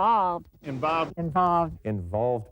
Involved. Involved. Involved. Involved.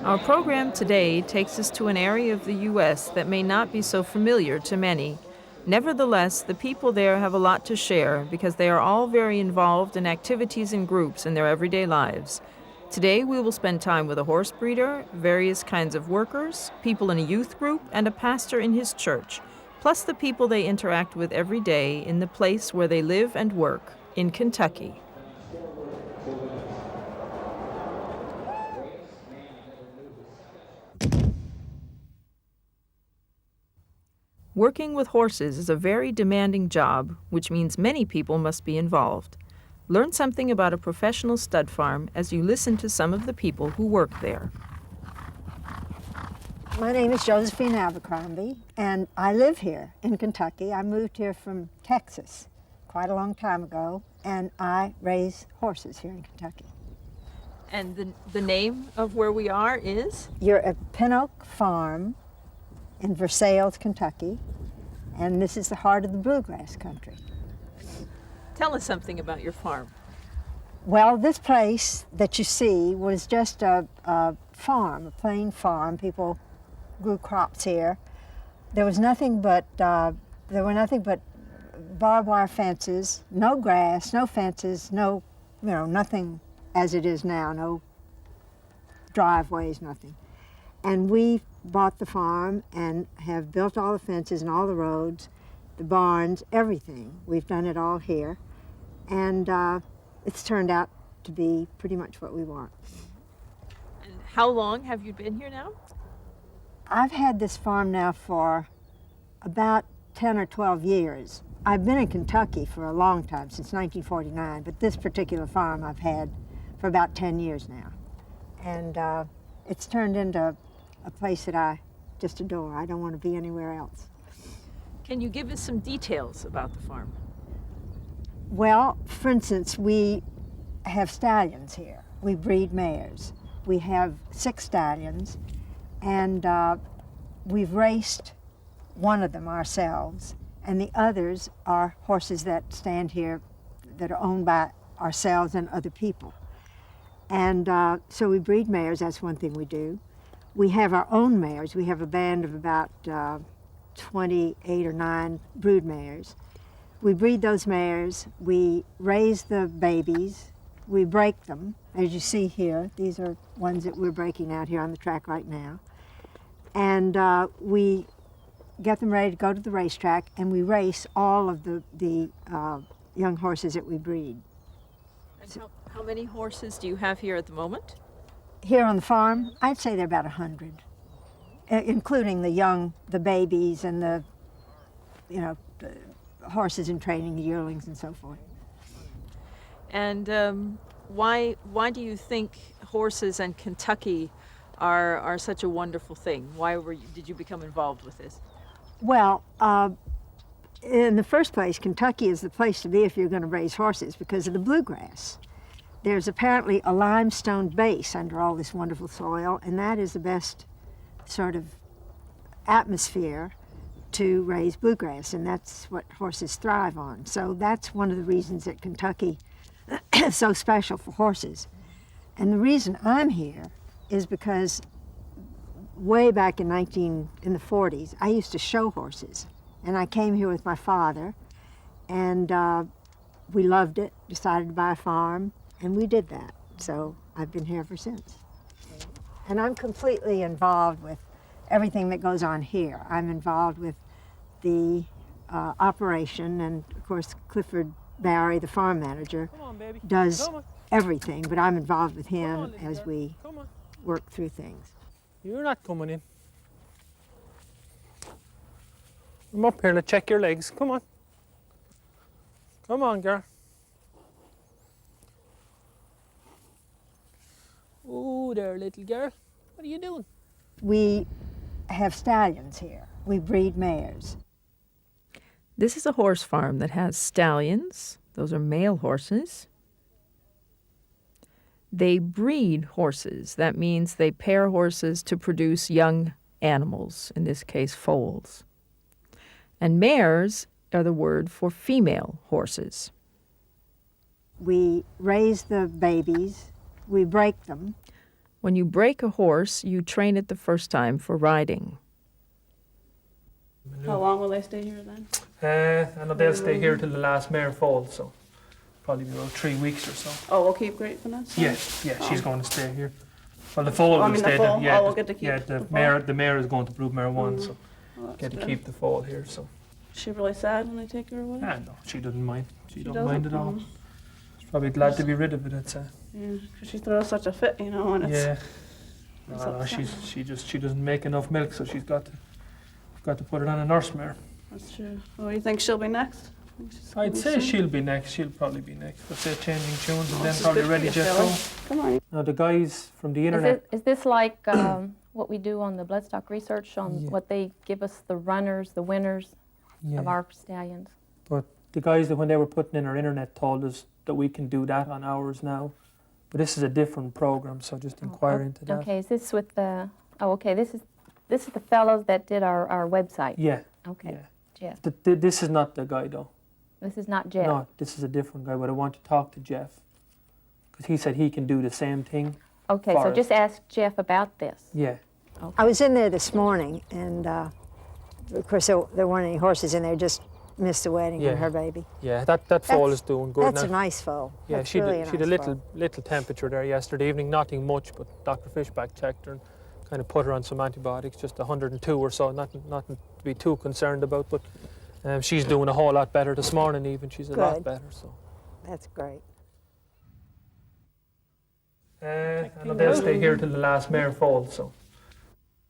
Our program today takes us to an area of the U.S. that may not be so familiar to many. Nevertheless, the people there have a lot to share because they are all very involved in activities and groups in their everyday lives. Today we will spend time with a horse breeder, various kinds of workers, people in a youth group, and a pastor in his church, plus the people they interact with every day in the place where they live and work, in Kentucky. Working with horses is a very demanding job, which means many people must be involved. Learn something about a professional stud farm as you listen to some of the people who work there. My name is Josephine Abercrombie, and I live here in Kentucky. I moved here from Texas quite a long time ago, and I raise horses here in Kentucky. And the name of where we are is? You're at Pin Oak Farm in Versailles, Kentucky, and this is the heart of the bluegrass country. Tell us something about your farm. Well, this place that you see was just a farm, a plain farm. People grew crops here. There was nothing but barbed wire fences, no grass, no fences, nothing as it is now, no driveways, nothing. And we bought the farm and have built all the fences and all the roads, the barns, everything. We've done it all here. And it's turned out to be pretty much what we want. And how long have you been here now? I've had this farm now for about 10 or 12 years. I've been in Kentucky for a long time, since 1949, but this particular farm I've had for about 10 years now. And it's turned into a place that I just adore. I don't want to be anywhere else. Can you give us some details about the farm? Well, for instance, we have stallions here. We breed mares. We have 6 stallions, and we've raced one of them ourselves, and the others are horses that stand here that are owned by ourselves and other people. And so we breed mares, that's one thing we do. We have our own mares. We have a band of about 28 or 9 brood mares. We breed those mares, we raise the babies, we break them, as you see here. These are ones that we're breaking out here on the track right now. And we get them ready to go to the racetrack, and we race all of the young horses that we breed. And how many horses do you have here at the moment? Here on the farm, I'd say there are about 100, including the babies and the horses in training, yearlings and so forth. And why do you think horses and Kentucky are such a wonderful thing? Why did you become involved with this? Well, in the first place, Kentucky is the place to be if you're going to raise horses because of the bluegrass. There's apparently a limestone base under all this wonderful soil, and that is the best sort of atmosphere to raise bluegrass, and that's what horses thrive on. So that's one of the reasons that Kentucky is so special for horses. And the reason I'm here is because way back in the 40s, I used to show horses, and I came here with my father, and we loved it, decided to buy a farm, and we did that. So I've been here ever since. And I'm completely involved with everything that goes on here. I'm involved with the operation, and of course Clifford Barry, the farm manager, does everything, but I'm involved with him as we work through things. You're not coming in. I'm up here to check your legs. Come on. Come on, girl. there, little girl? What are you doing? We have stallions here. We breed mares. This is a horse farm that has stallions. Those are male horses. They breed horses. That means they pair horses to produce young animals, in this case, foals. And mares are the word for female horses. We raise the babies. We break them. When you break a horse, you train it the first time for riding. How long will they stay here then? I know they'll stay here till the last mare falls, so probably about 3 weeks or so. Oh, we'll keep graping it? so? Yeah, she's going to stay here. Well, the foal Oh, I will mean the stay foal? there. Yeah, Oh, we'll get to keep the the mare. foal? The mare is going to brood mare 1, so Oh, that's get to good. keep the foal here. So, Is she really sad when they take her away? no, she doesn't mind. She don't doesn't? mind at all. Mm. She's probably glad to be rid of it. I'd say. Yeah, 'cause she throws such a fit, you know, and it's... Yeah. it's No, upsetting. she doesn't make enough milk, so she's got to put it on a nurse mare. That's true. Oh, you think she'll be next? Think she's I'd coming say soon? she'll be next. She'll probably be next. I'd say changing tunes and Oh, then this is probably good for ready you, just Philly. go. Come on. Now the guys from the Is, internet. is this like what we do on the bloodstock research on Yeah. what they give us the runners, the winners Yeah. of our stallions? But the guys that when they were putting in our internet told us that we can do that on ours now. But this is a different program, so just inquire into that. Okay, is this with the? Oh, okay. This is the fellows that did our website. Yeah. Okay, Yeah. Jeff. This is not the guy though. This is not Jeff. No, this is a different guy. But I want to talk to Jeff because he said he can do the same thing. Okay, so Forrest. just ask Jeff about this. Yeah. I was in there this morning, and of course there weren't any horses in there. Just missed the wedding Yeah. and her baby. Yeah. That foal That's- is doing good That's now. a nice foal. Yeah, That's she really had a a nice little foal. little temperature there yesterday evening, nothing much, but Dr. Fishback checked her and kind of put her on some antibiotics, just 102 or so, nothing to be too concerned about. But she's doing a whole lot better this morning. Even she's a lot Good. better. So That's great. and they'll stay here till the last mare falls. So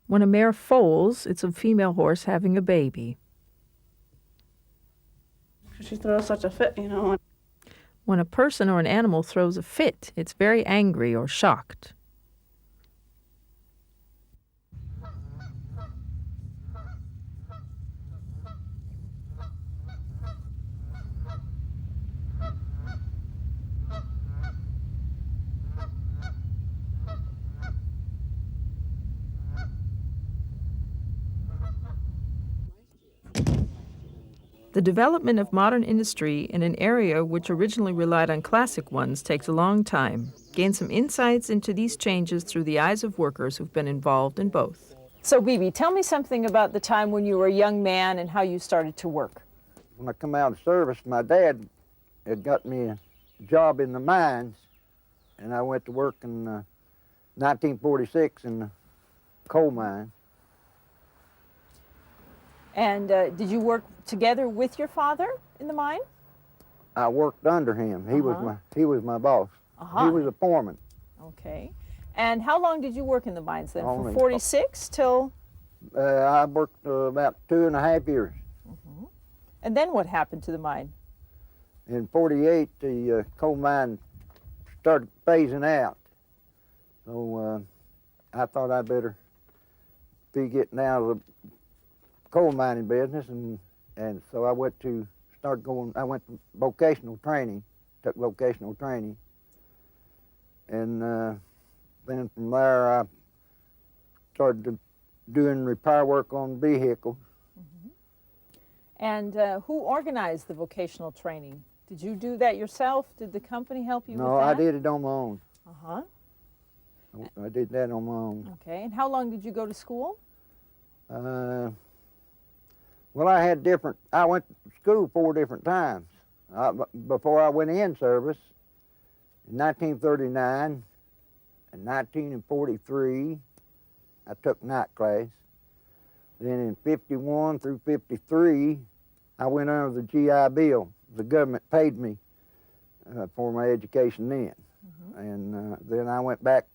When a mare foals, it's a female horse having a baby. 'Cause she throws such a fit, you know, and When a person or an animal throws a fit, it's very angry or shocked. The development of modern industry in an area which originally relied on classic ones takes a long time. Gain some insights into these changes through the eyes of workers who've been involved in both. So, Bibi, tell me something about the time when you were a young man and how you started to work. When I come out of service, my dad had got me a job in the mines, and I went to work in 1946 in the coal mine. And did you work together with your father in the mine? I worked under him. He was my boss. Uh-huh. He was a foreman. Okay. And how long did you work in the mines then? Only- From 46 till... I worked about 2.5 years. And then what happened to the mine? In 48, the coal mine started phasing out. So I thought I'd better be getting out of the coal mining business, and so I went to vocational training, took vocational training. And then from there I started doing repair work on vehicles. And who organized the vocational training? Did you do that yourself? Did the company help you No, with I that? did it on my own. Uh-huh. I did that on my own. Okay. And how long did you go to school? Well, I went to school 4 different times. Before I went in service, in 1939 and 1943, I took night class. Then in 51 through 53, I went under the GI Bill. The government paid me for my education then. And then I went back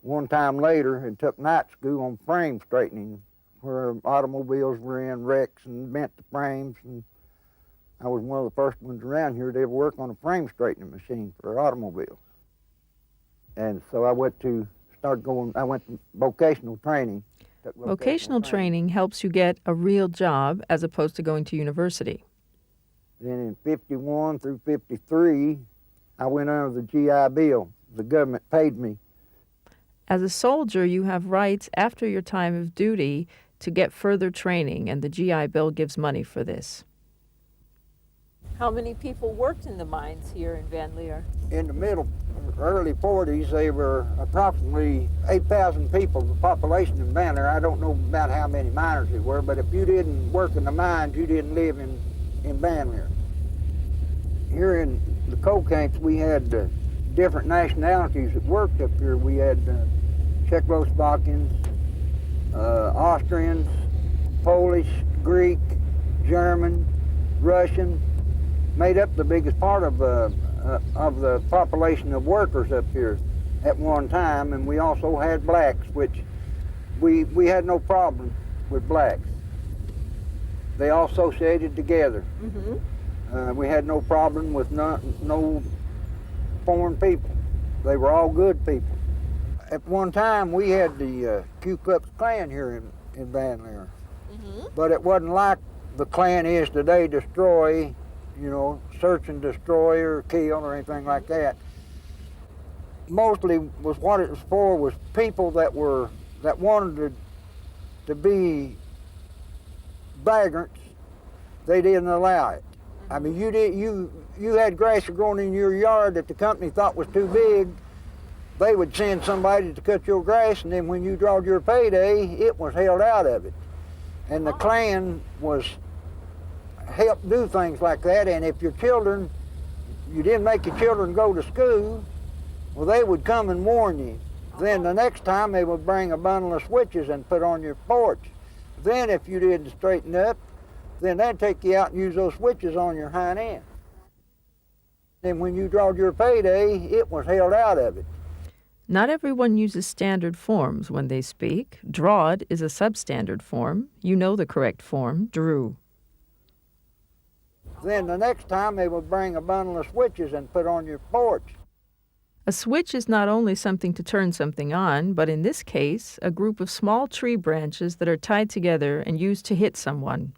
one time later and took night school on frame straightening, where automobiles were in wrecks and bent the frames. And I was one of the first ones around here to ever work on a frame straightening machine for automobiles. And so I went to started going, I went to vocational training. Took Vocational training helps you get a real job as opposed to going to university. Then in 51 through 53, I went under the GI Bill. The government paid me. As a soldier, you have rights after your time of duty to get further training, and the GI Bill gives money for this. How many people worked in the mines here in Van Leer? In the early 40s, there were approximately 8,000 people, the population in Van Leer. I don't know about how many miners there were, but if you didn't work in the mines, you didn't live in Van Leer. Here in the coal camps, we had different nationalities that worked up here. We had Czechoslovakians, Austrians, Polish, Greek, German, Russian, made up the biggest part of the population of workers up here at one time. And we also had blacks, which we had no problem with blacks. They all associated together. Mm-hmm. We had no problem with no foreign people. They were all good people. At one time, we had the Ku Klux Klan here in Van Leer. Mm-hmm. But it wasn't like the Klan is today, destroy, search and destroy or kill or anything like that. Mostly was what it was for was people that wanted to be vagrants. They didn't allow it. I mean, you had grass growing in your yard that the company thought was too big. They would send somebody to cut your grass, and then when you drawed your payday, it was held out of it. And the Klan helped do things like that. And if you didn't make your children go to school, well, they would come and warn you. Then the next time they would bring a bundle of switches and put on your porch. Then if you didn't straighten up, then they'd take you out and use those switches on your hind end. Then when you drawed your payday, it was held out of it. Not everyone uses standard forms when they speak. Drawed is a substandard form. You know the correct form, drew. Then the next time they would bring a bundle of switches and put on your porch. A switch is not only something to turn something on, but in this case, a group of small tree branches that are tied together and used to hit someone.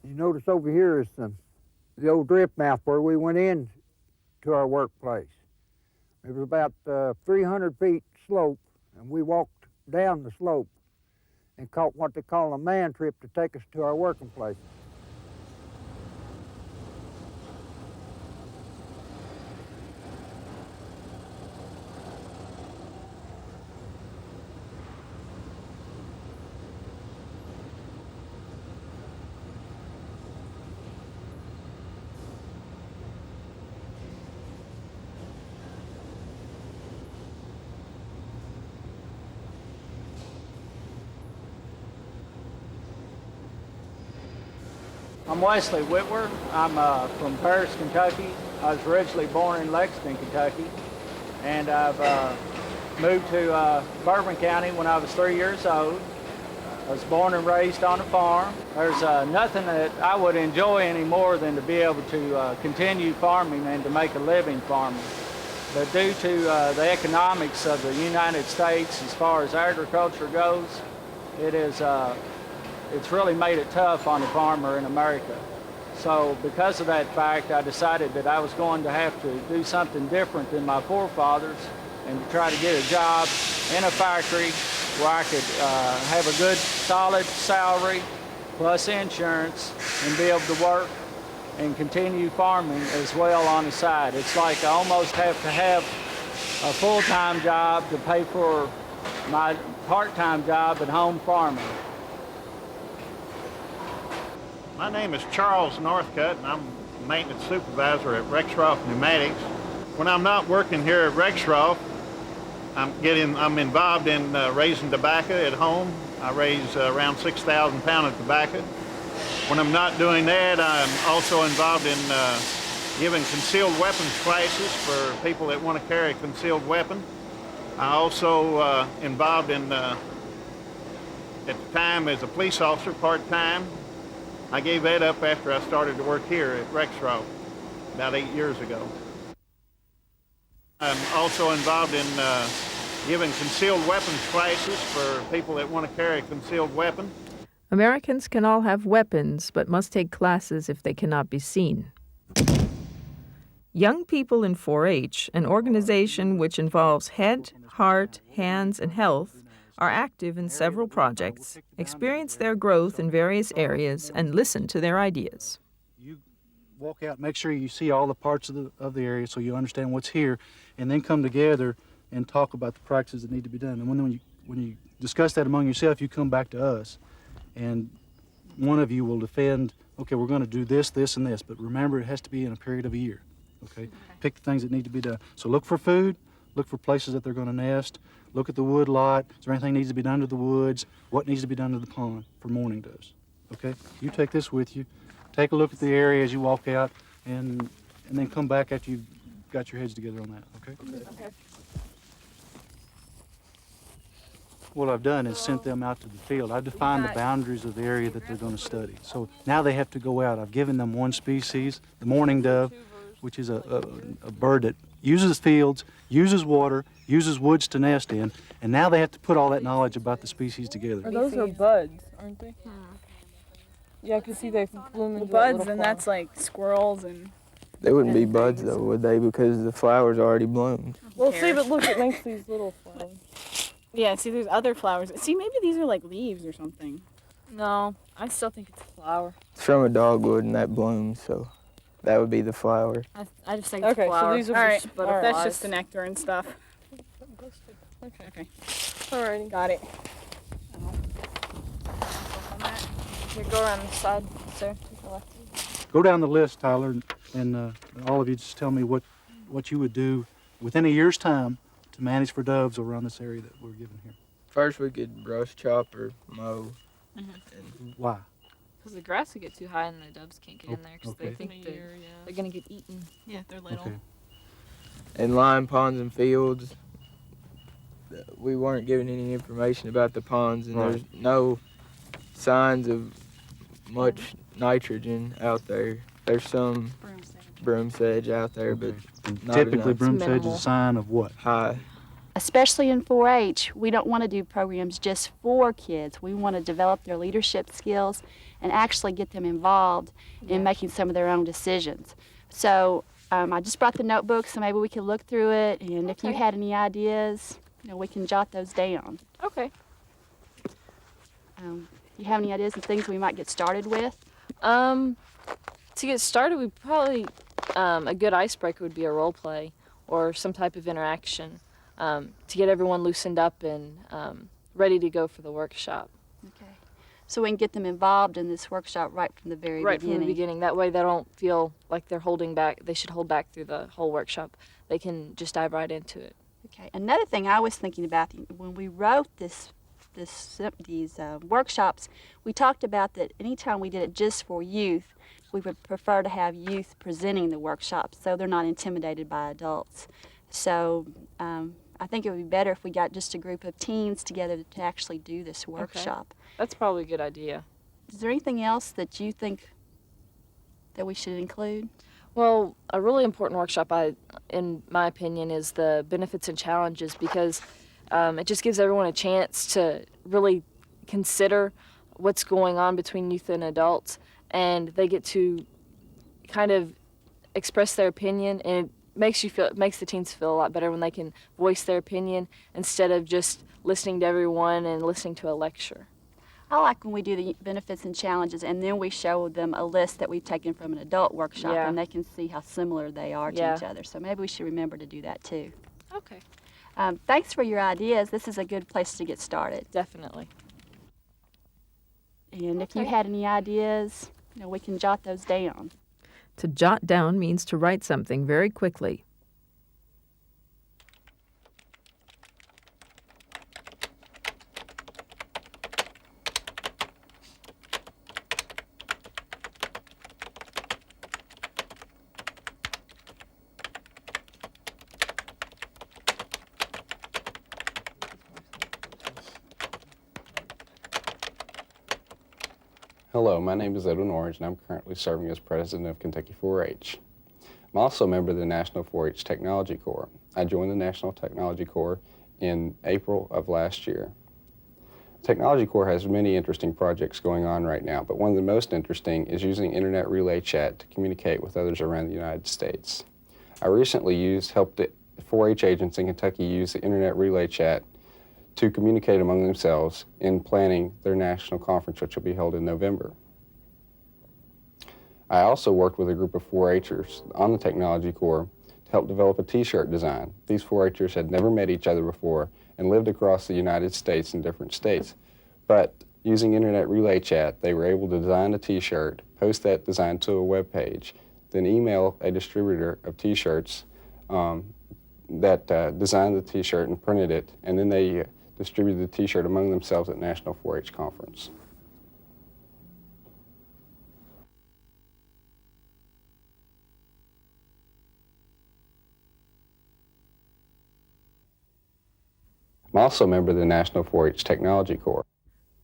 You notice over here is the old drift mouth where we went in to our workplace. It was about 300 feet slope, and we walked down the slope and caught what they call a man trip to take us to our working place. I'm Wesley Whitwer. I'm from Paris, Kentucky. I was originally born in Lexington, Kentucky, and I've moved to Bourbon County when I was 3 years old. I was born and raised on a farm. There's nothing that I would enjoy any more than to be able to continue farming and to make a living farming. But due to the economics of the United States as far as agriculture goes, it's really made it tough on the farmer in America. So because of that fact, I decided that I was going to have to do something different than my forefathers and to try to get a job in a factory where I could have a good, solid salary plus insurance and be able to work and continue farming as well on the side. It's like I almost have to have a full-time job to pay for my part-time job at home farming. My name is Charles Northcutt, and I'm maintenance supervisor at Rexroth Pneumatics. When I'm not working here at Rexroth, I'm involved in raising tobacco at home. I raise around 6,000 pounds of tobacco. When I'm not doing that, I'm also involved in giving concealed weapons classes for people that want to carry a concealed weapon. I also involved in, at the time as a police officer part-time, I gave that up after I started to work here at Rexroth about 8 years ago. I'm also involved in giving concealed weapons classes for people that want to carry a concealed weapon. Americans can all have weapons, but must take classes if they cannot be seen. Young People in 4-H, an organization which involves head, heart, hands, and health, are active in several projects, experience their growth in various areas, and listen to their ideas. You walk out, make sure you see all the parts of the area so you understand what's here, and then come together and talk about the practices that need to be done. And when you discuss that among yourself, you come back to us, and one of you will defend, okay, we're going to do this, this, and this, but remember it has to be in a period of a year. Okay? Pick the things that need to be done. So look for food, look for places that they're going to nest, look at the wood lot. Is there anything that needs to be done to the woods? What needs to be done to the pond for mourning doves? Okay? You take this with you. Take a look at the area as you walk out, and then come back after you've got your heads together on that. Okay? Okay. What I've done is sent them out to the field. I've defined the boundaries of the area that they're going to study. So now they have to go out. I've given them one species, the mourning dove, which is a bird that uses fields, uses water, uses woods to nest in, and now they have to put all that knowledge about the species together. Those are buds, aren't they? Yeah, I can see they bloom into buds, and that's like squirrels and... They wouldn't be buds though, would they? Because the flowers already bloomed. Well, see, but look, it makes these little flowers. Yeah, see, there's other flowers. See, maybe these are like leaves or something. No, I still think it's a flower. It's from a dogwood and that blooms, so that would be the flower. I just think it's a flower. So these are all right, butterflies. that's just the nectar and stuff. Okay. Alrighty. Got it. Here, go around the side, sir. To the left. Go down the list, Tyler, and all of you just tell me what you would do within a year's time to manage for doves around this area that we're given here. First, we could brush, chop, or mow. Mm-hmm. And why? Because the grass would get too high and the doves can't get in there because okay. they think they're going to get eaten. Yeah, they're little. Okay. In lime ponds and fields, we weren't given any information about the ponds, and there's no signs of much nitrogen out there. There's some broom sedge out there, but not typically enough. broom sedge is a sign of what? High. Especially in 4-H, we don't want to do programs just for kids. We want to develop their leadership skills and actually get them involved in making some of their own decisions. So I just brought the notebook, so maybe we can look through it, and if you had any ideas, we can jot those down. Okay. You have any ideas of things we might get started with? To get started, we probably, a good icebreaker would be a role play or some type of interaction to get everyone loosened up and ready to go for the workshop. Okay. So we can get them involved in this workshop right from the very beginning. Right from the beginning. That way they don't feel like they're holding back. They should hold back through the whole workshop. They can just dive right into it. Okay. Another thing I was thinking about when we wrote these workshops, we talked about that anytime we did it just for youth, we would prefer to have youth presenting the workshops so they're not intimidated by adults. So I think it would be better if we got just a group of teens together to actually do this workshop. Okay. That's probably a good idea. Is there anything else that you think that we should include? Well, a really important workshop, in my opinion, is the benefits and challenges, because it just gives everyone a chance to really consider what's going on between youth and adults, and they get to kind of express their opinion, and it makes the teens feel a lot better when they can voice their opinion instead of just listening to everyone and listening to a lecture. I like when we do the benefits and challenges and then we show them a list that we've taken from an adult workshop, and they can see how similar they are to each other. So maybe we should remember to do that too. Okay. Thanks for your ideas. This is a good place to get started. Definitely. And if you had any ideas, we can jot those down. To jot down means to write something very quickly. Hello, my name is Edwin Orange, and I'm currently serving as president of Kentucky 4-H. I'm also a member of the National 4-H Technology Corps. I joined the National Technology Corps in April of last year. Technology Corps has many interesting projects going on right now, but one of the most interesting is using Internet Relay Chat to communicate with others around the United States. I recently helped the 4-H agents in Kentucky use the Internet Relay Chat to communicate among themselves in planning their national conference, which will be held in November. I also worked with a group of 4-Hers on the Technology Corps to help develop a t-shirt design. These 4-Hers had never met each other before and lived across the United States in different states. But using Internet Relay Chat, they were able to design a t-shirt, post that design to a web page, then email a distributor of t-shirts that designed the t-shirt and printed it, and then they distributed the t-shirt among themselves at National 4-H Conference. I'm also a member of the National 4-H Technology Corps.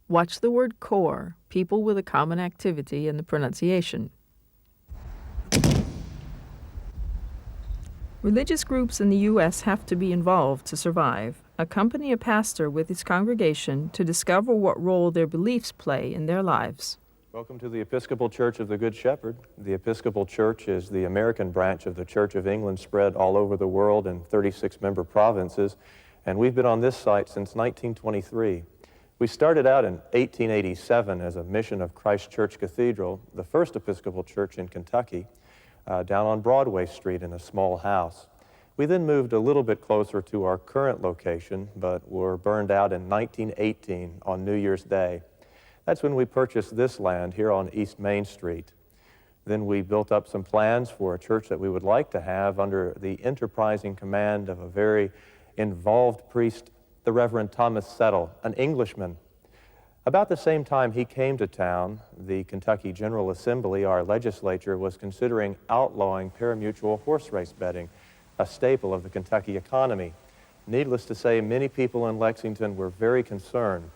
Watch the word core, people with a common activity, in the pronunciation. Religious groups in the U.S. have to be involved to survive. Accompany a pastor with his congregation to discover what role their beliefs play in their lives. Welcome to the Episcopal Church of the Good Shepherd. The Episcopal Church is the American branch of the Church of England, spread all over the world in 36 member provinces, and we've been on this site since 1923. We started out in 1887 as a mission of Christ Church Cathedral, the first Episcopal church in Kentucky, down on Broadway Street in a small house. We then moved a little bit closer to our current location, but were burned out in 1918 on New Year's Day. That's when we purchased this land here on East Main Street. Then we built up some plans for a church that we would like to have under the enterprising command of a very involved priest, the Reverend Thomas Settle, an Englishman. About the same time he came to town, the Kentucky General Assembly, our legislature, was considering outlawing parimutuel horse race betting, a staple of the Kentucky economy. Needless to say, many people in Lexington were very concerned.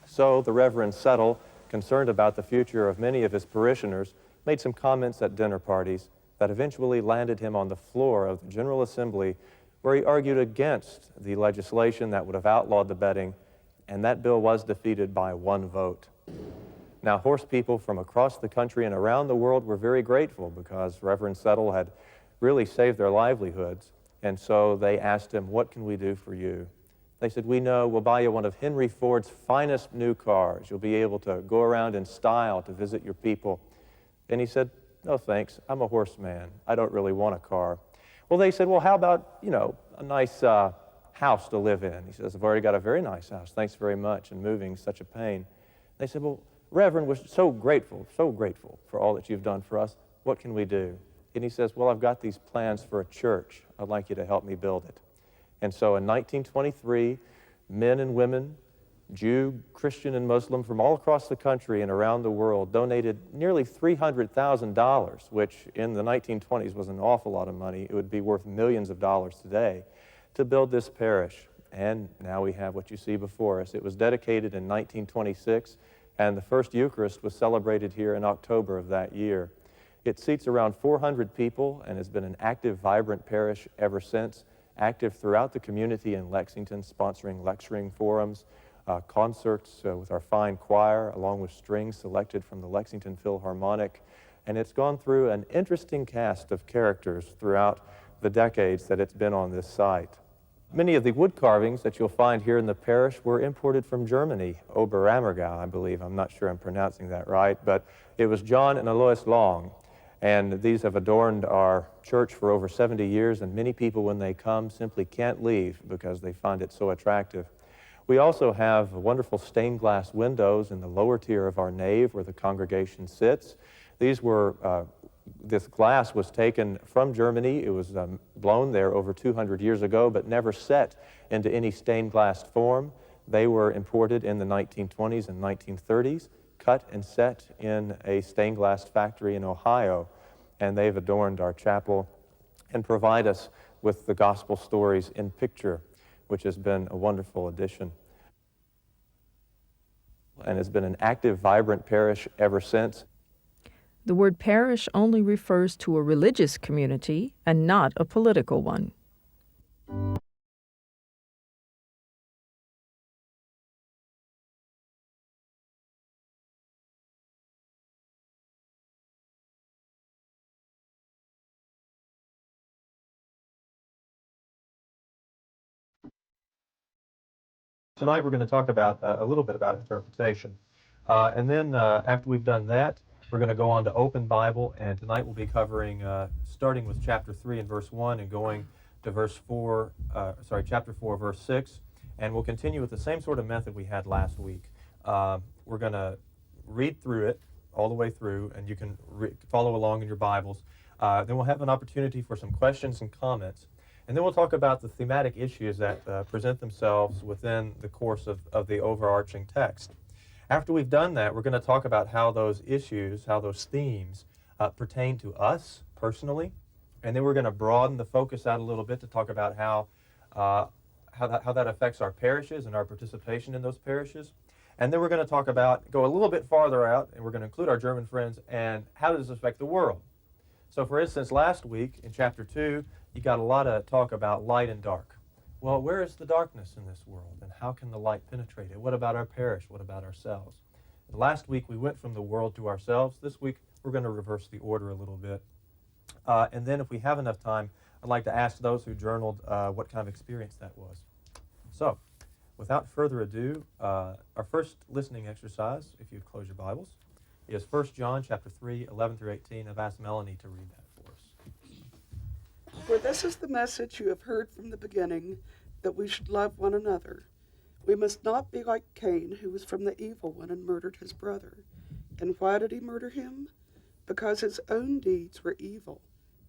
So the Reverend Settle, concerned about the future of many of his parishioners, made some comments at dinner parties that eventually landed him on the floor of the General Assembly, where he argued against the legislation that would have outlawed the betting, and that bill was defeated by 1 vote. Now, horse people from across the country and around the world were very grateful because Reverend Settle had really saved their livelihoods, and so they asked him, "What can we do for you?" They said, "We know, we'll buy you one of Henry Ford's finest new cars. You'll be able to go around in style to visit your people." And he said, "No thanks, I'm a horseman. I don't really want a car." Well, they said, "Well, how about, a nice house to live in?" He says, "I've already got a very nice house. Thanks very much, and moving's such a pain." They said, "Well, Reverend, we're so grateful for all that you've done for us. What can we do?" And he says, "Well, I've got these plans for a church. I'd like you to help me build it." And so in 1923, men and women, Jew, Christian, and Muslim from all across the country and around the world donated nearly $300,000, which in the 1920s was an awful lot of money. It would be worth millions of dollars today, to build this parish. And now we have what you see before us. It was dedicated in 1926, and the first Eucharist was celebrated here in October of that year. It seats around 400 people and has been an active, vibrant parish ever since, active throughout the community in Lexington, sponsoring lecturing forums, concerts with our fine choir, along with strings selected from the Lexington Philharmonic. And it's gone through an interesting cast of characters throughout the decades that it's been on this site. Many of the wood carvings that you'll find here in the parish were imported from Germany, Oberammergau, I believe. I'm not sure I'm pronouncing that right, but it was John and Alois Long. And these have adorned our church for over 70 years, and many people, when they come, simply can't leave because they find it so attractive. We also have wonderful stained glass windows in the lower tier of our nave where the congregation sits. These were, this glass was taken from Germany. It was blown there over 200 years ago, but never set into any stained glass form. They were imported in the 1920s and 1930s, cut and set in a stained glass factory in Ohio, and they've adorned our chapel and provide us with the gospel stories in picture, which has been a wonderful addition. and has been an active, vibrant parish ever since. The word parish only refers to a religious community and not a political one. Tonight we're going to talk about a little bit about interpretation. And then after we've done that, we're going to go on to Open Bible, and tonight we'll be covering, starting with chapter 3 and verse 1 and going to chapter 4, verse 6. And we'll continue with the same sort of method we had last week. We're going to read through it all the way through, and you can follow along in your Bibles. Then we'll have an opportunity for some questions and comments. And then we'll talk about the thematic issues that present themselves within the course of the overarching text. After we've done that, we're going to talk about how those issues, how those themes pertain to us personally. And then we're going to broaden the focus out a little bit to talk about how that affects our parishes and our participation in those parishes. And then we're going to go a little bit farther out, and we're going to include our German friends, and how does this affect the world? So for instance, last week in chapter 2, you got a lot of talk about light and dark. Well, where is the darkness in this world, and how can the light penetrate it? What about our parish? What about ourselves? And last week we went from the world to ourselves. This week we're going to reverse the order a little bit. And then if we have enough time, I'd like to ask those who journaled what kind of experience that was. So, without further ado, our first listening exercise, if you'd close your Bibles, is 1 John chapter 3, 11 through 18. I've asked Melanie to read that for us. For this is the message you have heard from the beginning, that we should love one another. We must not be like Cain, who was from the evil one and murdered his brother. And why did he murder him? Because his own deeds were evil,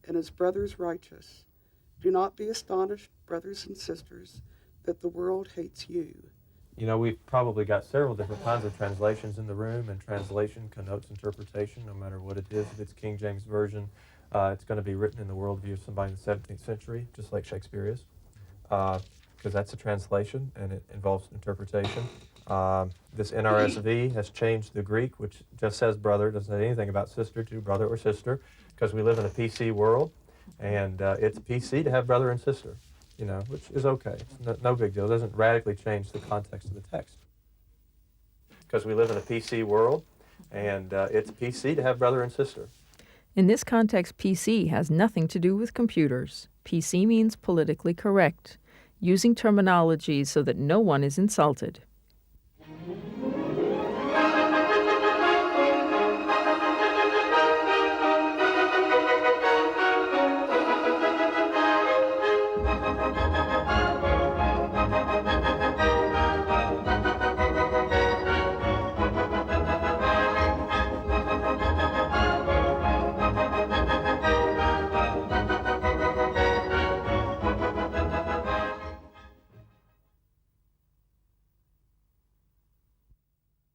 and his brother's righteous. Do not be astonished, brothers and sisters, that the world hates you. You know, we've probably got several different kinds of translations in the room, and translation connotes interpretation, no matter what it is. If it's King James Version, it's going to be written in the worldview of somebody in the 17th century, just like Shakespeare is, because that's a translation, and it involves interpretation. This NRSV has changed the Greek, which just says brother, doesn't say anything about sister, to brother or sister, because we live in a PC world, and it's PC to have brother and sister. You know, which is okay. No big deal. It doesn't radically change the context of the text. Because we live in a PC world, and it's PC to have brother and sister. In this context, PC has nothing to do with computers. PC means politically correct, using terminology so that no one is insulted.